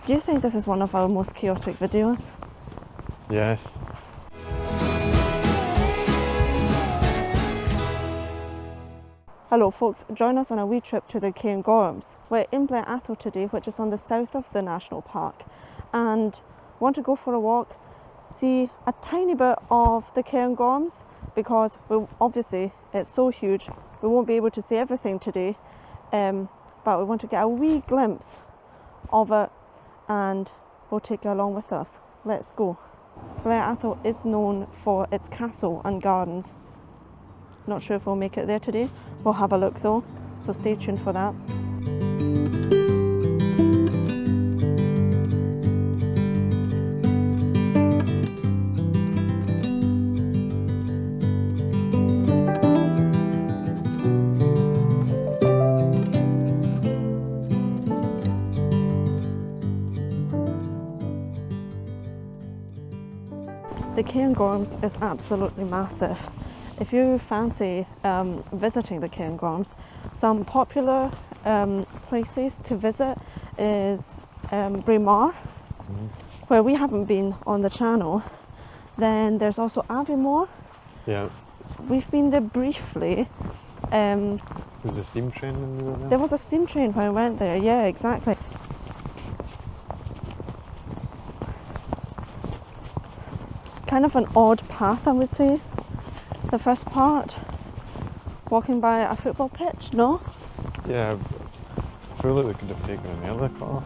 Do you think this is one of our most chaotic videos? Yes. Hello folks, join us on a wee trip to the Cairngorms. We're in Blair Atholl today, which is on the south of the national park, and want to go for a walk, see a tiny bit of the Cairngorms, because obviously it's so huge we won't be able to see everything today, but we want to get a wee glimpse of it and we'll take you along with us. Let's go. Blair Atholl is known for its castle and gardens. Not sure if we'll make it there today. We'll have a look though, so stay tuned for that. The Cairngorms is absolutely massive. If you fancy visiting the Cairngorms, some popular places to visit is Bruar, where we haven't been on the channel. Then there's also Abruptly. Yeah. We've been there briefly. There's a steam train in there. There was a steam train when we went there, yeah, exactly. Kind of an odd path, I would say. The first part, walking by a football pitch, no? Yeah, I feel like we could have taken an earlier cut off.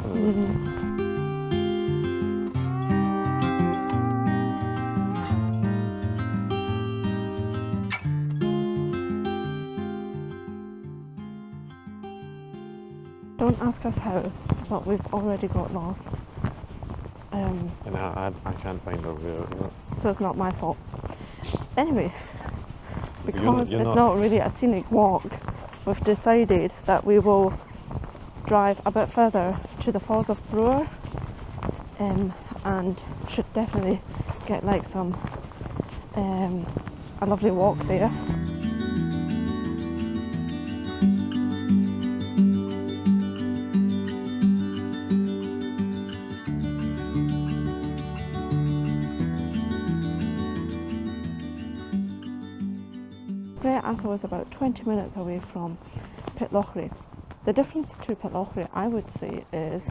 Don't ask us how, but we've already got lost. And I can't find our way out of it. So it's not my fault. Anyway, because you're it's not not really a scenic walk, we've decided that we will drive a bit further to the Falls of Bruar, and should definitely get like a lovely walk there. Blair Atholl is about 20 minutes away from Pitlochry. The difference to Pitlochry, I would say, is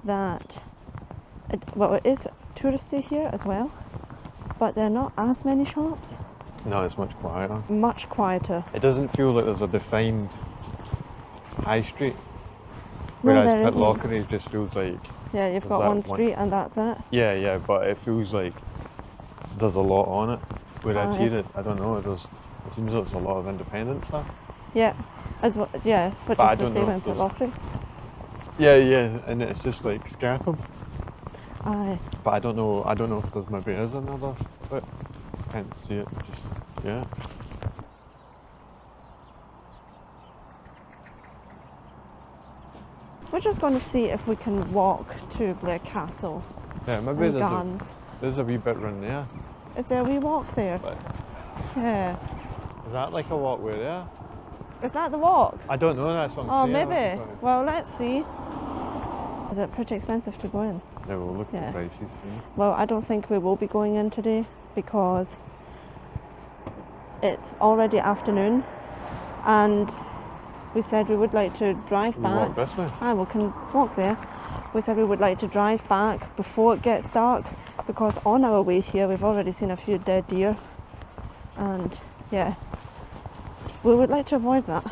that it is touristy here as well, but there are not as many shops. No, it's much quieter. Much quieter. It doesn't feel like there's a defined high street. No, Whereas there isn't. Pitlochry just feels like... Yeah, you've got one street and that's it. Yeah, but it feels like there's a lot on it. Whereas Aye. here, I don't know, it seems like there's a lot of independent stuff. Yeah, which But is the same in Pitlochry. Yeah, and it's just like scattered. Aye. But I don't know if there's maybe is another bit. Can't see it, just, yeah. We're just going to see if we can walk to Blair Castle. Yeah, maybe and gardens. there's a wee bit round there. Is there a wee walk there? But Yeah. is that like a walkway there? Is that the walk? I don't know, that's what I'm Oh, saying. maybe. Well, let's see. Is it pretty expensive to go in? Yeah, we'll look Yeah. at the prices. Yeah. Well, I don't think we will be going in today because it's already afternoon and we said we would like to drive We back. walk this way. We can walk there. We said we would like to drive back before it gets dark because on our way here we've already seen a few dead deer, and yeah, we would like to avoid that.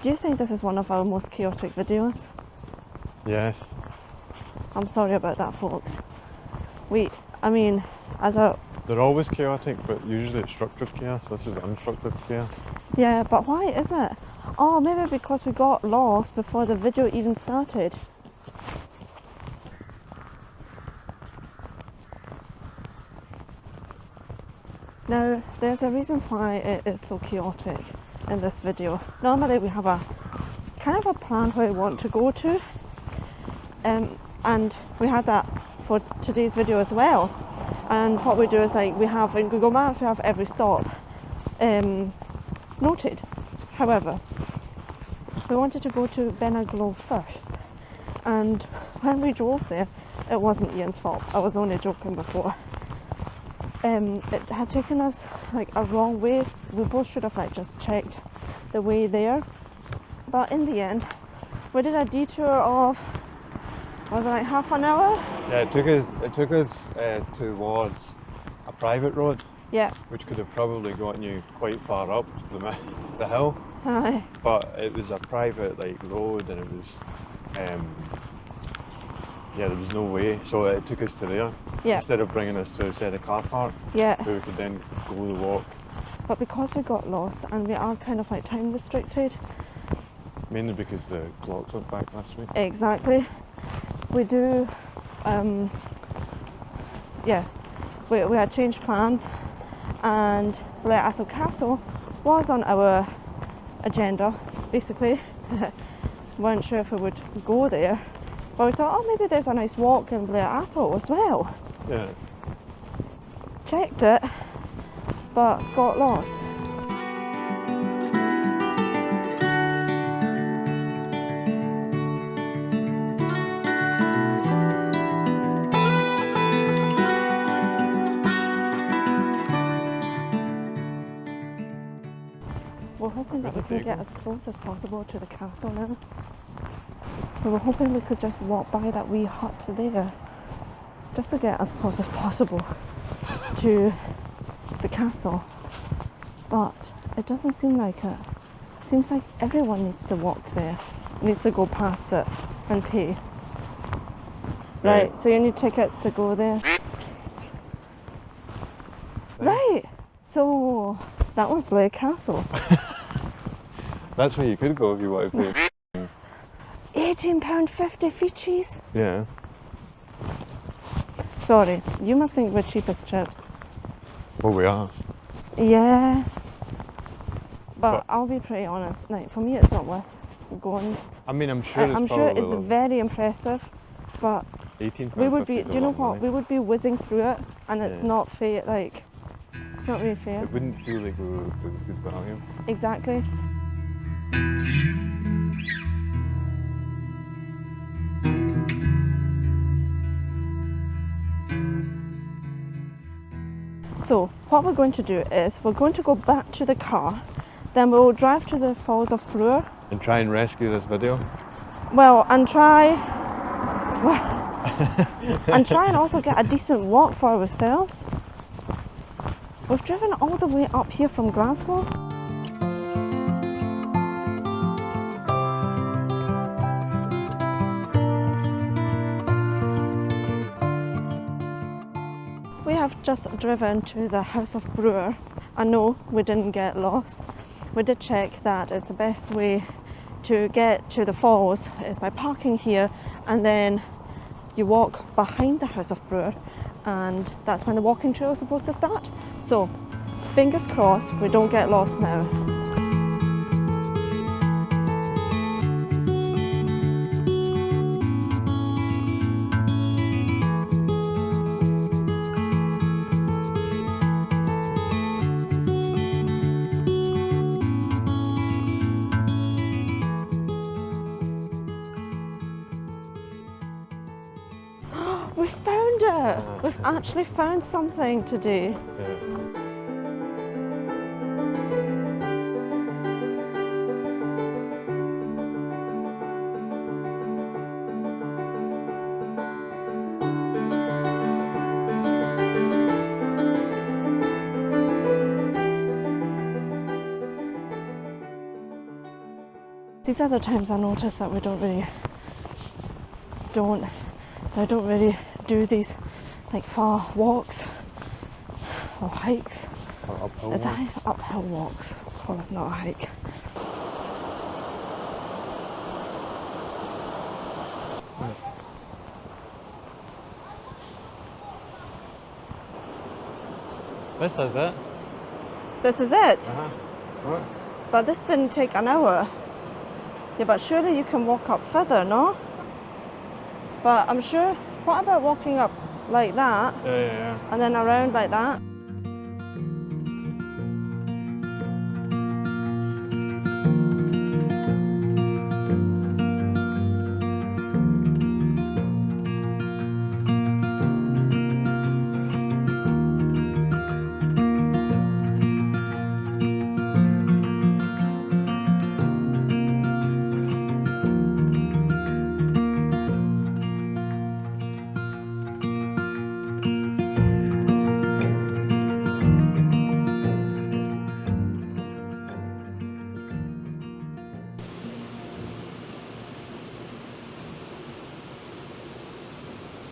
Do you think this is one of our most chaotic videos? Yes. I'm sorry about that, folks. I mean, as a... They're always chaotic, but usually it's structured chaos. This is unstructured chaos. Yeah, but why is it? Oh, maybe because we got lost before the video even started. Now, there's a reason why it is so chaotic in this video. Normally we have a kind of a plan where we want to go to, and we had that for today's video as well. And what we do is, like, we have in Google Maps, we have every stop noted. However, we wanted to go to Benaglo first, and when we drove there, it wasn't Ian's fault. I was only joking before. It had taken us like a wrong way. We both should have like just checked the way there, but in the end we did a detour of, was it like half an hour? Yeah, it took us towards a private road, Yeah. which could have probably gotten you quite far up the hill. Aye. But it was a private like road, and it was yeah, there was no way, so it took us to there. Yeah. Instead of bringing us to, say, the car park, Yeah. where we could then go the walk. But because we got lost and we are kind of like time restricted. Mainly because the clocks went back last week. Exactly. We do, yeah, we had changed plans, and Blair Atholl Castle was on our agenda, basically. Weren't sure if we would go there, but we thought, oh, maybe there's a nice walk in Blair Atholl as well. Yeah. Checked it, but got lost. We're hoping that we can get as close as possible to the castle now. We were hoping we could just walk by that wee hut there, just to get as close as possible to the castle. But it doesn't seem like it. It seems like everyone needs to walk there, needs to go past it and pay. Right, so you need tickets to go there. Right, so that was Blair Castle. That's where you could go if you wanted to pay. £18.50 Fidji's. Yeah. Sorry, you must think we're cheap as chips. Well, we are. Yeah. But I'll be pretty honest, like, for me it's not worth going. I mean, I'm sure I'm sure it's very impressive, but we would be, do you know what, we would be whizzing through it, and it's not fair, like, it's not really fair. It wouldn't feel like we were good value. Exactly. So what we're going to do is we're going to go back to the car, then we'll drive to the Falls of Bruar. And try and rescue this video. Well, and try and also get a decent walk for ourselves. We've driven all the way up here from Glasgow. We have just driven to the House of Bruar, and no, we didn't get lost. We did check that it's the best way to get to the falls is by parking here, and then you walk behind the House of Bruar, and that's when the walking trail is supposed to start. So fingers crossed we don't get lost now. We found it! We've actually found something today. These are the times I notice that we don't really do these like far walks or hikes. Or uphill It's walks. uphill walks, call it, not a hike. This is it. This is it? What? But this didn't take an hour. Yeah, but surely you can walk up further, no? But I'm sure, what about walking up like that Yeah. and then around like that?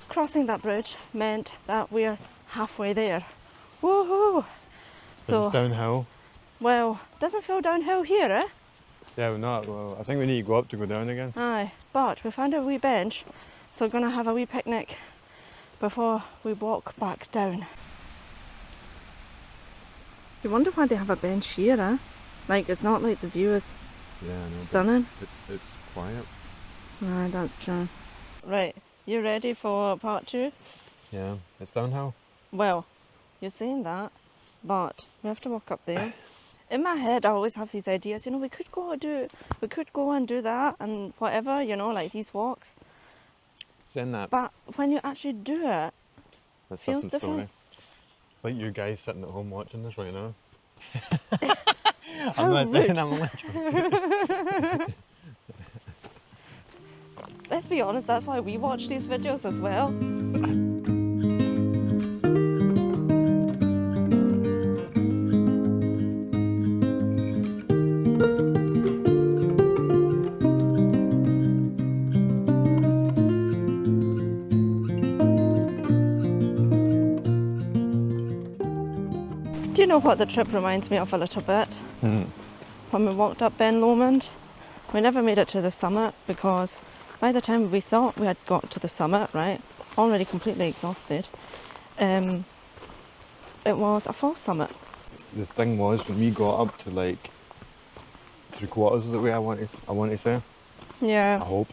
crossing that bridge meant that we're halfway there. Woohoo! So it's So, downhill. well, doesn't feel downhill here, eh? Yeah, we're not. Well, I think we need to go up to go down again. Aye, but we found a wee bench, so we're gonna have a wee picnic before we walk back down. You wonder why they have a bench here, eh? Like, it's not like the view is Yeah, I know. stunning. It's quiet. Aye, that's true. Right, you ready for part 2? Yeah, it's downhill. Well, you're saying that, but we have to walk up there. In my head, I always have these ideas, you know, we could go and do that and whatever, you know, like these walks. Saying that, But when you actually do it, that's feels different different. story. It's like you guys sitting at home watching this right now. How I'm not rude. saying I'm only joking. Let's be honest, that's why we watch these videos as well. Do you know what the trip reminds me of a little bit? When we walked up Ben Lomond, we never made it to the summit because by the time we thought we had got to the summit, right, already completely exhausted, it was a false summit. The thing was, when we got up to like 3/4 of the way, I want to say, I Yeah, hope,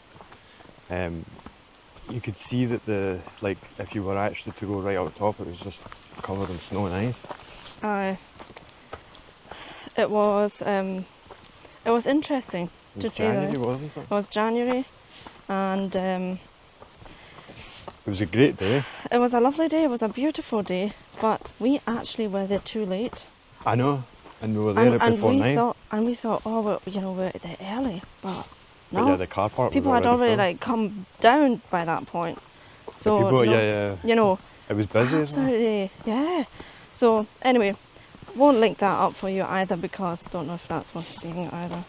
you could see that like if you were actually to go right up top, it was just covered in snow and ice. aye. It was interesting It to was see January, this. wasn't it? It was January, and It was a great day. it was a lovely day. It was a beautiful day, but we actually were there too late. I know, and we were there before we 9. thought, oh, well, you know, we're there early, but But no. yeah, the car park People was had already full. like come down by that point. So people, no, yeah, you know, it was busy as well. absolutely, yeah. So anyway, won't link that up for you either because don't know if that's worth seeing either.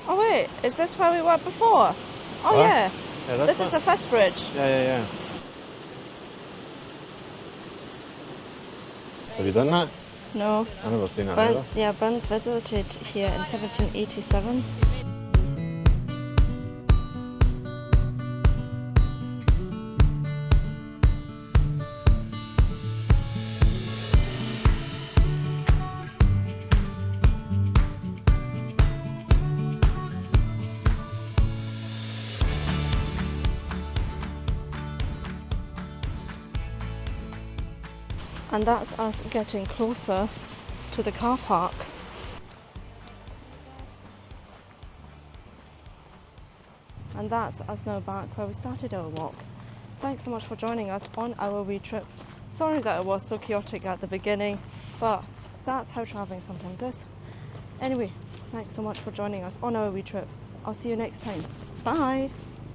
Oh wait, is this where we were before? Oh What? yeah, Yeah, that's this is the first bridge. Yeah. Have you done that? No, I've never seen that either. yeah, Burns visited here in 1787. And that's us getting closer to the car park. And that's us now back where we started our walk. Thanks so much for joining us on our wee trip. Sorry that it was so chaotic at the beginning, but that's how travelling sometimes is. Anyway, thanks so much for joining us on our wee trip. I'll see you next time. Bye!